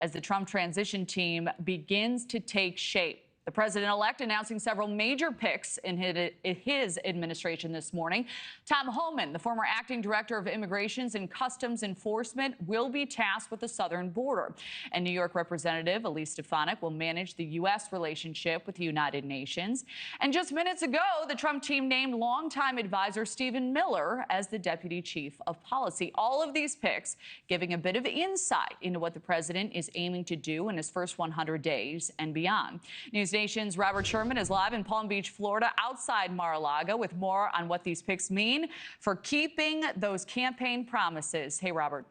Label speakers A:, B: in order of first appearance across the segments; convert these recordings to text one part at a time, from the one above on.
A: as the Trump transition team begins to take shape. The president-elect announcing several major picks in his administration this morning. Tom Homan, the former acting director of Immigrations and Customs Enforcement, will be tasked with the southern border. And New York Representative Elise Stefanik will manage the U.S. relationship with the United Nations. And just minutes ago, the Trump team named longtime advisor Stephen Miller as the deputy chief of policy. All of these picks giving a bit of insight into what the president is aiming to do in his first 100 days and beyond. NewsNation's Robert Sherman is live in Palm Beach, Florida, outside Mar-a-Lago, with more on what these picks mean for keeping those campaign promises. Hey, Robert.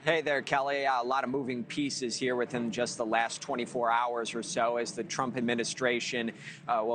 B: Hey there, Kelly. A lot of moving pieces here within just the last 24 hours or so as the Trump administration,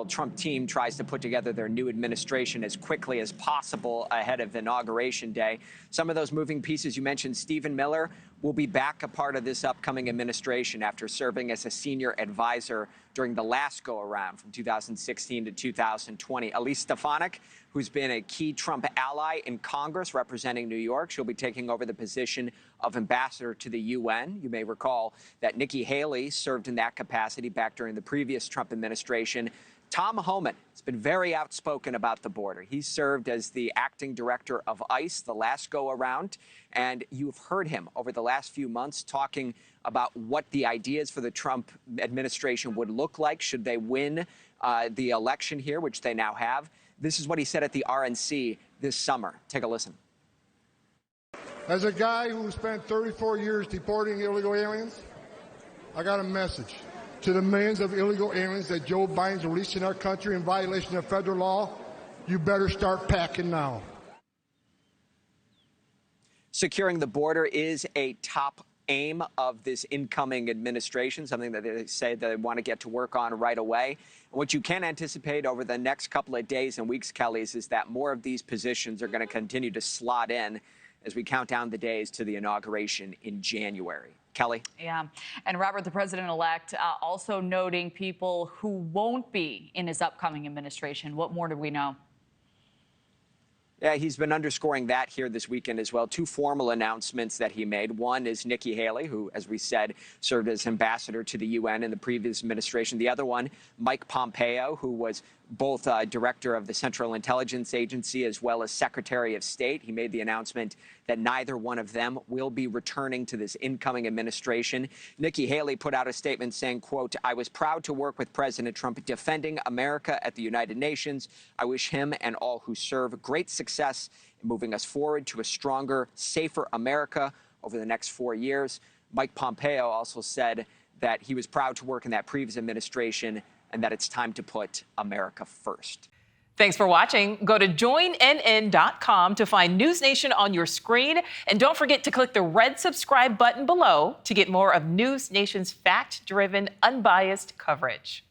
B: Trump team tries to put together their new administration as quickly as possible ahead of Inauguration Day. Some of those moving pieces you mentioned, Stephen Miller will be back a part of this upcoming administration after serving as a senior advisor during the last go-around from 2016 to 2020. Elise Stefanik, who's been a key Trump ally in Congress representing New York, she'll be taking over the position of ambassador to the UN. You may recall that Nikki Haley served in that capacity back during the previous Trump administration. Tom Homan has been very outspoken about the border. He served as the acting director of ICE the last go-around, and you've heard him over the last few months talking about what the ideas for the Trump administration would look like should they win the election here, which they now have. This is what he said at the RNC this summer. Take a listen.
C: As a guy who spent 34 years deporting illegal aliens, I got a message to the millions of illegal aliens that Joe Biden's releasing our country in violation of federal law. You better start packing now. Securing the border is a top aim of this incoming administration, something that they say that they want to get to work on right away. And what you can anticipate over the next couple of days and weeks, Kelly, is that more of these positions are going to continue to slot in as we count down the days to the inauguration in January. Kelly?
A: Yeah. And Robert, the president-elect, also noting people who won't be in his upcoming administration. What more do we know?
B: Yeah, he's been underscoring that here this weekend as well. Two formal announcements that he made. One is Nikki Haley, who, as we said, served as ambassador to the UN in the previous administration. The other one, Mike Pompeo, who was both director of the Central Intelligence Agency as well as Secretary of State. He made the announcement that neither one of them will be returning to this incoming administration. Nikki Haley put out a statement saying, quote, "I was proud to work with President Trump defending America at the United Nations. I wish him and all who serve great success in moving us forward to a stronger, safer America over the next 4 years." Mike Pompeo also said that he was proud to work in that previous administration and that it's time to put America first.
D: Thanks for watching. Go to joinnn.com to find News Nation on your screen. And don't forget to click the red subscribe button below to get more of News Nation's fact-driven, unbiased coverage.